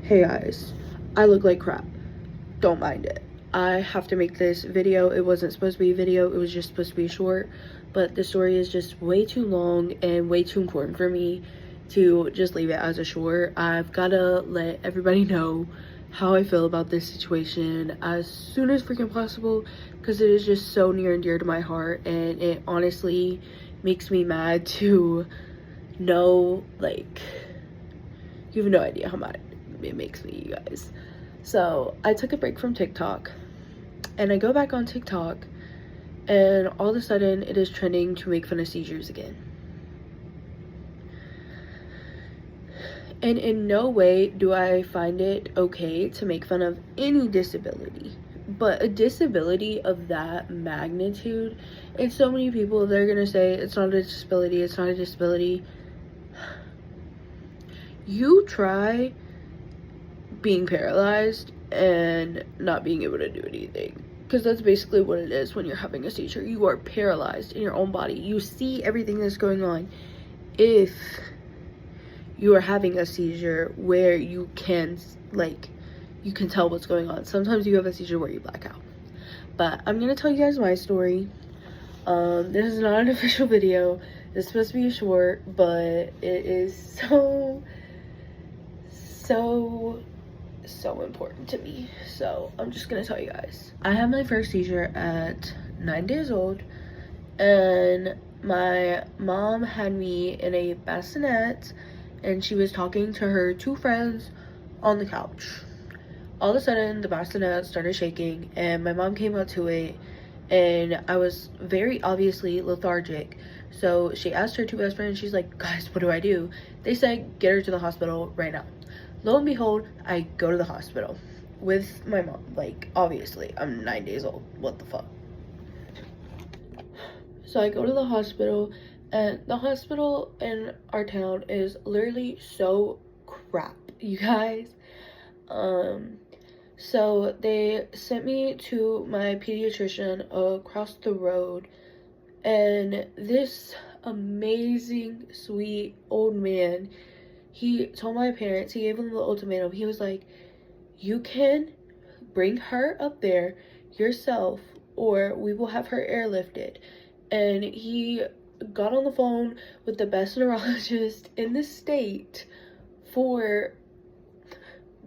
Hey guys, I look like crap. Don't mind it. I have to make this video. It wasn't supposed to be a video, it was just supposed to be short, but the story is just way too long and way too important for me to just leave it as a short. I've gotta let everybody know how I feel about this situation as soon as freaking possible, because it is just so near and dear to my heart, and it honestly makes me mad to know, like, you have no idea how mad it makes me, you guys. So I took a break from TikTok and I go back on TikTok, and all of a sudden it is trending to make fun of seizures again. And in no way do I find it okay to make fun of any disability, but a disability of that magnitude. And so many people, they're gonna say it's not a disability, it's not a disability. You try being paralyzed and not being able to do anything, because that's basically what it is when you're having a seizure. You are paralyzed in your own body. You see everything that's going on. If you are having a seizure where you can, like, you can tell what's going on. Sometimes you have a seizure where you black out. But I'm gonna tell you guys my story. This is not an official video. It's supposed to be short, but it is so important to me, so I'm just gonna tell you guys. I had my first seizure at 9 days old, and my mom had me in a bassinet, and she was talking to her two friends on the couch. All of a sudden the bassinet started shaking, and my mom came out to it, and I was very obviously lethargic. So she asked her two best friends, she's like, guys, what do I do? They said, get her to the hospital right now. Lo and behold, I go to the hospital with my mom. Like, obviously, I'm 9 days old. What the fuck? So I go to the hospital, and the hospital in our town is literally so crap, you guys. So they sent me to my pediatrician across the road, and this amazing, sweet old man, he told my parents, he gave them the ultimatum. He was like, you can bring her up there yourself, or we will have her airlifted. And he got on the phone with the best neurologist in the state for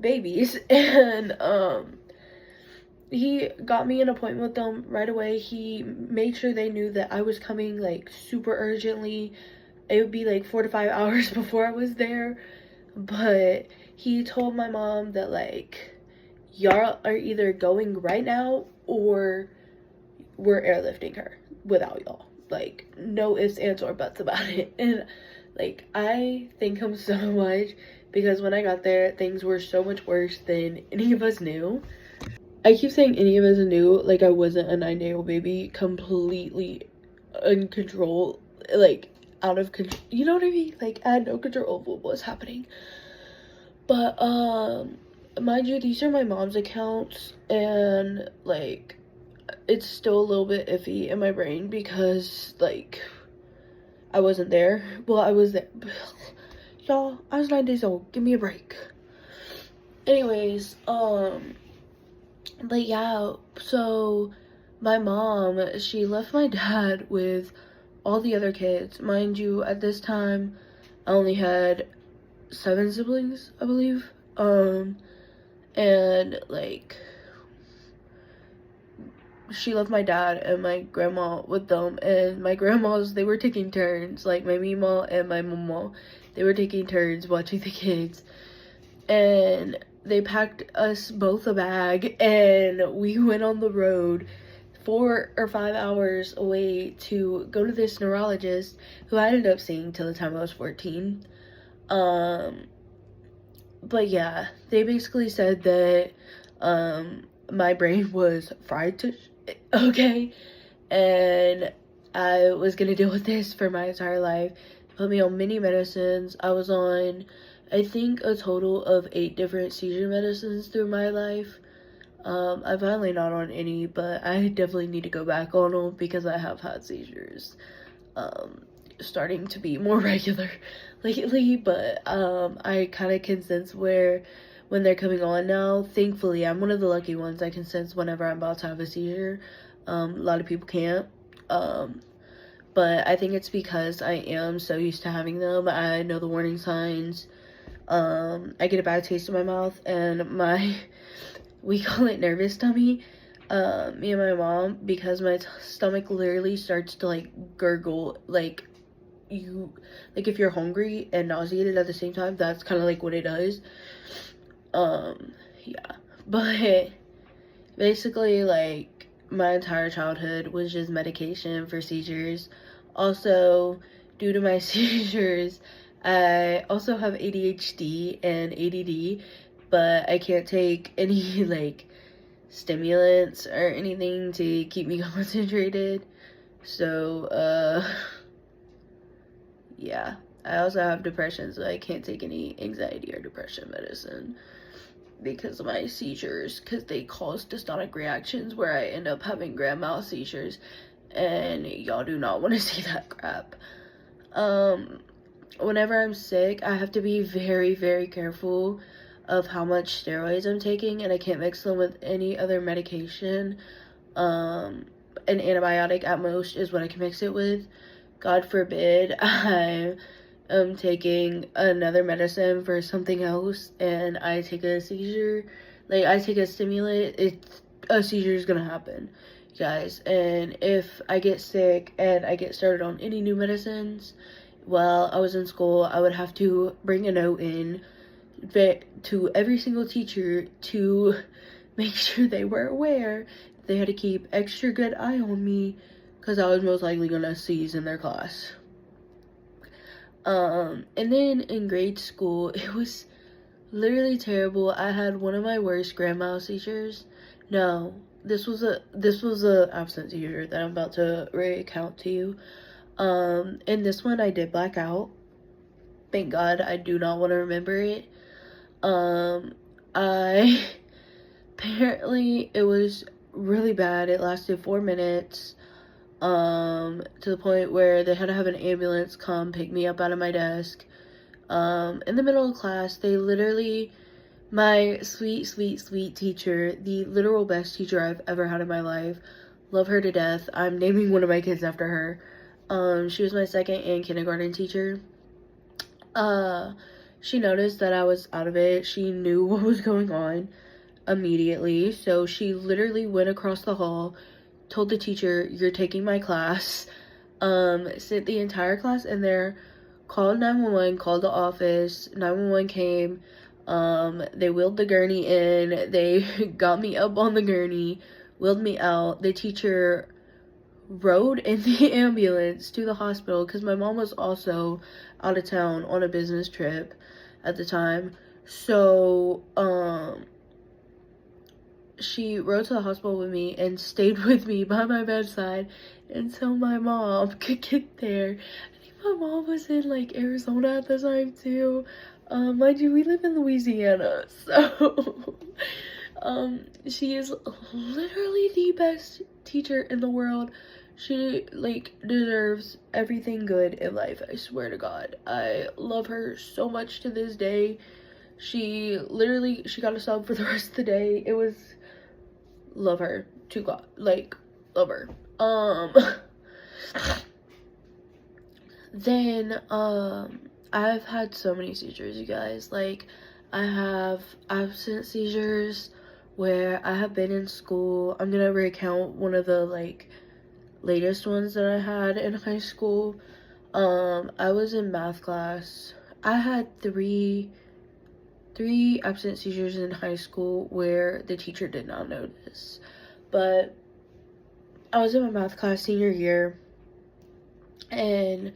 babies, and he got me an appointment with them right away. He made sure they knew that I was coming, like, super urgently. It would be like 4 to 5 hours before I was there, but he told my mom that, like, y'all are either going right now or we're airlifting her without y'all. Like, no ifs, ands, or buts about it. And, like, I thank him so much, because when I got there, things were so much worse than any of us knew. I keep saying any of us knew, like I wasn't a 9-day-old baby, completely in control, like, out of control, you know what I mean? Like, I had no control of what was happening. But mind you, these are my mom's accounts, and, like, it's still a little bit iffy in my brain because, like, I wasn't there. Well, I was there. Y'all, I was 9 days old. Give me a break. Anyways, but yeah, so my mom, she left my dad with all the other kids. Mind you, at this time, I only had 7 siblings, I believe. And, like, she left my dad and my grandma with them, and my grandmas, they were taking turns, like my mima and my mama, they were taking turns watching the kids, and they packed us both a bag, and we went on the road 4 or 5 hours away to go to this neurologist who I ended up seeing till the time I was 14. But yeah, they basically said that my brain was fried to okay, and I was gonna deal with this for my entire life. They put me on many medicines. I was on, I think, a total of 8 different seizure medicines through my life. I'm finally not on any, but I definitely need to go back on them because I have had seizures starting to be more regular lately. But I kind of can sense where when they're coming on now. Thankfully, I'm one of the lucky ones. I can sense whenever I'm about to have a seizure. A lot of people can't. But I think it's because I am so used to having them. I know the warning signs. I get a bad taste in my mouth, and we call it nervous tummy. Me and my mom, because my stomach literally starts to like gurgle, like if you're hungry and nauseated at the same time, that's kind of like what it does. Yeah, but basically, like, my entire childhood was just medication for seizures. Also, due to my seizures, I also have ADHD and ADD, but I can't take any like stimulants or anything to keep me concentrated. So, yeah. I also have depression, so I can't take any anxiety or depression medicine because of my seizures, because they cause dystonic reactions where I end up having grand mal seizures, and y'all do not want to see that crap. Whenever I'm sick, I have to be very, very careful of how much steroids I'm taking, and I can't mix them with any other medication. An antibiotic at most is what I can mix it with. God forbid I am taking another medicine for something else and I take a seizure, like I take a stimulant, a seizure is gonna happen, guys. And if I get sick and I get started on any new medicines while I was in school, I would have to bring a note in to every single teacher to make sure they were aware they had to keep extra good eye on me because I was most likely gonna seize in their class. And then in grade school, it was literally terrible. I had one of my worst grand mal seizures. No, this was a absent seizure that I'm about to recount to you. In this one, I did black out. Thank God, I do not want to remember it. I apparently it was really bad. It lasted 4 minutes. To the point where they had to have an ambulance come pick me up out of my desk. In the middle of class, they literally, my sweet, sweet, sweet teacher, the literal best teacher I've ever had in my life, love her to death. I'm naming one of my kids after her. She was my second and kindergarten teacher. She noticed that I was out of it. She knew what was going on immediately, so she literally went across the hall, told the teacher, "You're taking my class," sent the entire class in there, called 911, called the office. 911 came. They wheeled the gurney in. They got me up on the gurney, wheeled me out. The teacher rode in the ambulance to the hospital because my mom was also out of town on a business trip at the time. So, she rode to the hospital with me and stayed with me by my bedside until my mom could get there. I think my mom was in like Arizona at the time too. Mind you, we live in Louisiana, so she is literally the best teacher in the world. She like deserves everything good in life, I swear to God. I love her so much to this day. She got a sub for the rest of the day. It was, love her to God, like, love her. Then I've had so many seizures, you guys. Like, I have absent seizures where I have been in school. I'm gonna recount one of the like latest ones that I had in high school. I was in math class. I had three absent seizures in high school where the teacher did not notice. But I was in my math class senior year, and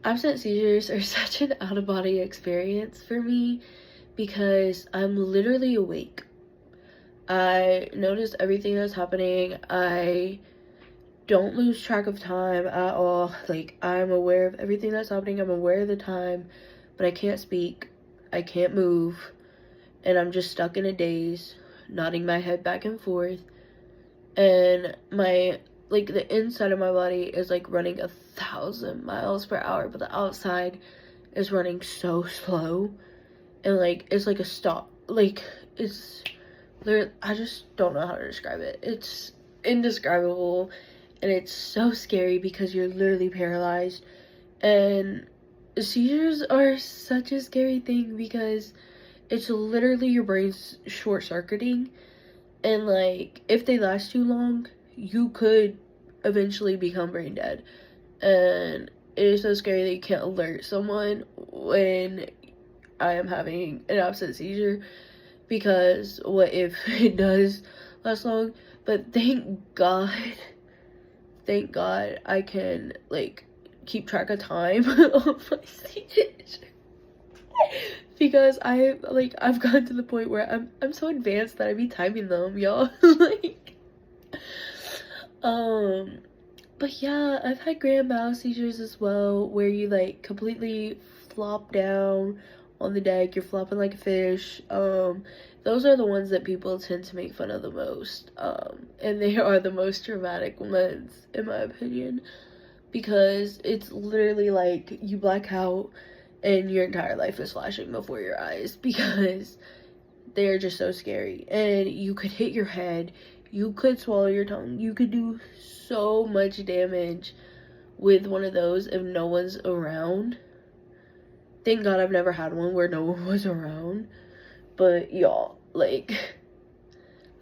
absent seizures are such an out-of-body experience for me because I'm literally awake. I notice everything that's happening. I don't lose track of time at all. Like, I'm aware of everything that's happening. I'm aware of the time, but I can't speak. I can't move. And I'm just stuck in a daze, nodding my head back and forth. And my, like, the inside of my body is, like, running 1,000 miles per hour, but the outside is running so slow. And, like, it's like a stop, like, it's I just don't know how to describe it. It's indescribable, and it's so scary because you're literally paralyzed. And seizures are such a scary thing because it's literally your brain's short-circuiting, and like, if they last too long, you could eventually become brain dead. And it is so scary that you can't alert someone when I am having an absent seizure, because what if it does last long? But thank God I can like keep track of time on my seizures. Because I've gotten to the point where I'm so advanced that I be timing them, y'all. Like, but yeah, I've had grand mal seizures as well, where you like completely flop down on the deck, you're flopping like a fish. Those are the ones that people tend to make fun of the most. And they are the most traumatic ones, in my opinion, because it's literally like you black out and your entire life is flashing before your eyes, because they're just so scary. And you could hit your head, you could swallow your tongue, you could do so much damage with one of those if no one's around. Thank God I've never had one where no one was around. But y'all, like,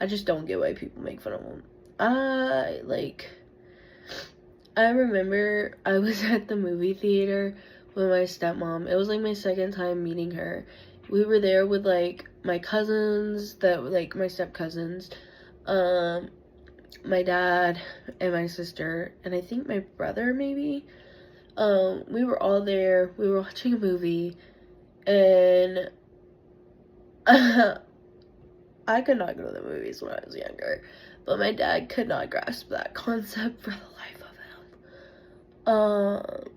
I just don't get why people make fun of them. I remember I was at the movie theater with my stepmom. It was like my second time meeting her. We were there with like my cousins, my step cousins, my dad and my sister, and I think my brother maybe. We were all there. We were watching a movie, and I could not go to the movies when I was younger, but my dad could not grasp that concept for the life of him.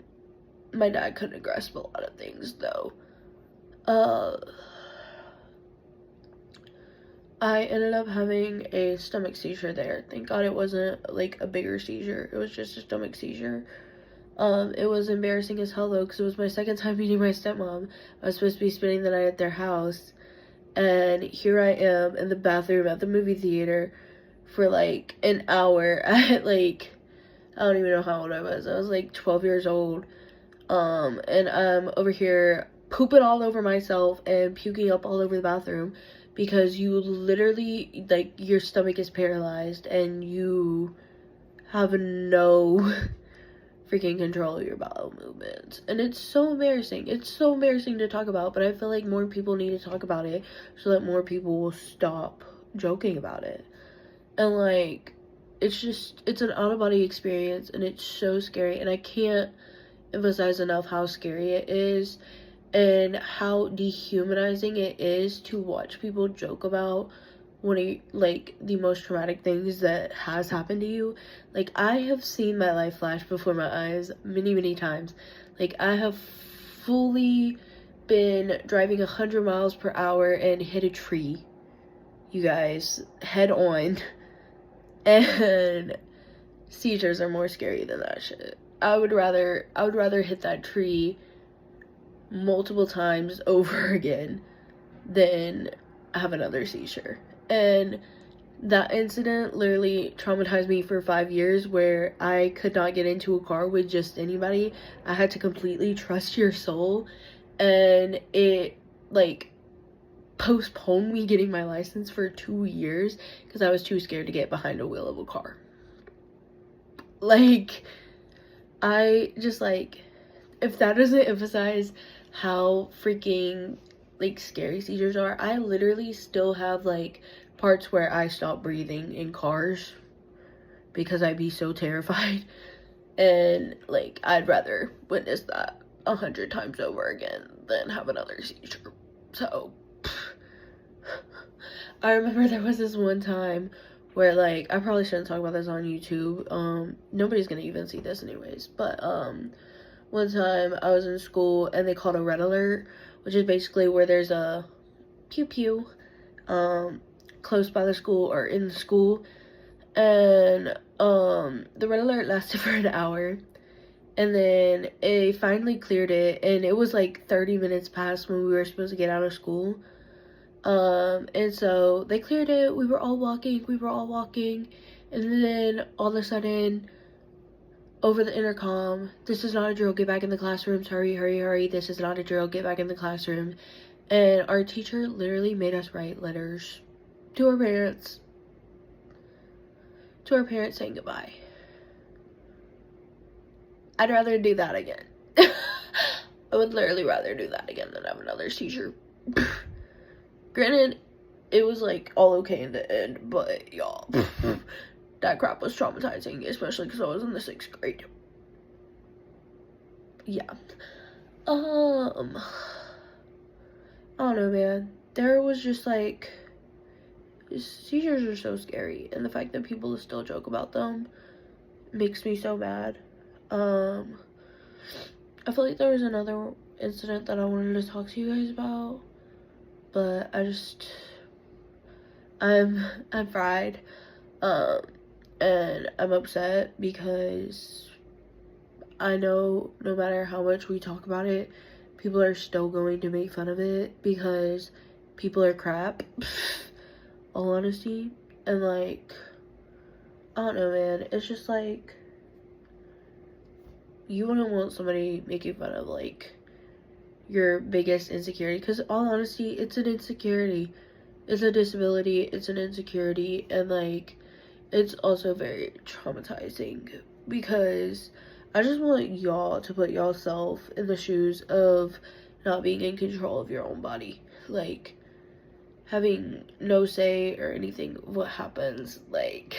My dad couldn't grasp a lot of things though. I ended up having a stomach seizure there. Thank God it wasn't like a bigger seizure. It was just a stomach seizure. It was embarrassing as hell though, because it was my second time meeting my stepmom. I was supposed to be spending the night at their house, and here I am in the bathroom at the movie theater for like an hour at like, I don't even know how old I was. I was like 12 years old. And I'm over here pooping all over myself and puking up all over the bathroom, because you literally, like, your stomach is paralyzed and you have no freaking control of your bowel movements. And it's so embarrassing. It's so embarrassing to talk about, but I feel like more people need to talk about it so that more people will stop joking about it. And like, it's an out-of-body experience, and it's so scary, and I can't emphasize enough how scary it is and how dehumanizing it is to watch people joke about like the most traumatic things that has happened to you. Like, I have seen my life flash before my eyes many times. Like, I have fully been driving 100 miles per hour and hit a tree, you guys, head on. And seizures are more scary than that shit. I would rather hit that tree multiple times over again than have another seizure. And that incident literally traumatized me for 5 years, where I could not get into a car with just anybody. I had to completely trust your soul, and it like postponed me getting my license for 2 years because I was too scared to get behind a wheel of a car. Like, I just, like, if that doesn't emphasize how freaking like scary seizures are, I literally still have like parts where I stop breathing in cars because I'd be so terrified. And like, I'd rather witness that 100 times over again than have another seizure. So I remember there was this one time where, like, I probably shouldn't talk about this on YouTube. Nobody's gonna even see this anyways. But one time I was in school and they called a red alert, which is basically where there's a pew pew close by the school or in the school. And the red alert lasted for an hour, and then it finally cleared it, and it was like 30 minutes past when we were supposed to get out of school. And so they cleared it. We were all walking. And then all of a sudden, over the intercom, "This is not a drill. Get back in the classrooms. Hurry, hurry, hurry. This is not a drill. Get back in the classroom." And our teacher literally made us write letters to our parents. Saying goodbye. I'd rather do that again. I would literally rather do that again than have another seizure. Granted, it was like all okay in the end, but y'all, that crap was traumatizing, especially because I was in the 6th grade. Yeah. I don't know, man. There was just like, seizures are so scary, and the fact that people still joke about them makes me so mad. I feel like there was another incident that I wanted to talk to you guys about, but I'm fried, and I'm upset because I know no matter how much we talk about it, people are still going to make fun of it because people are crap, all honesty. And like, I don't know, man, it's just like, you wouldn't want somebody making fun of like your biggest insecurity, because all honesty, it's an insecurity. It's a disability, it's an insecurity, and like, it's also very traumatizing because I just want y'all to put yourself in the shoes of not being in control of your own body, like having no say or anything of what happens. Like,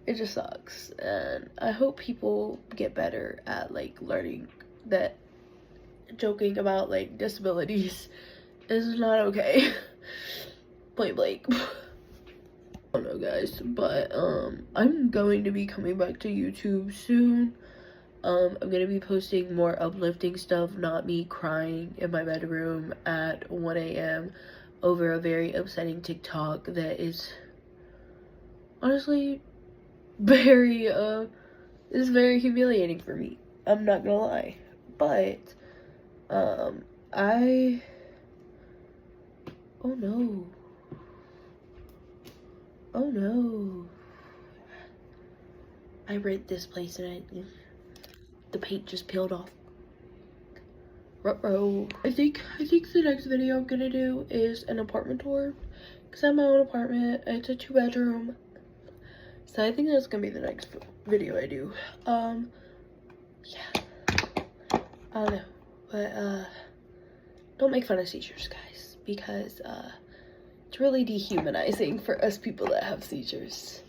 it just sucks, and I hope people get better at like learning that joking about like disabilities is not okay. Point blank. I don't know, guys, but I'm going to be coming back to YouTube soon. I'm gonna be posting more uplifting stuff, not me crying in my bedroom at 1 a.m. over a very upsetting TikTok that is honestly very humiliating for me. I'm not gonna lie. But oh no, I rent this place and the paint just peeled off. Ruh-roh. I think the next video I'm gonna do is an apartment tour, because I have my own apartment. It's a 2-bedroom, so I think that's gonna be the next video I do. Yeah, I don't know, but don't make fun of seizures, guys, because it's really dehumanizing for us people that have seizures.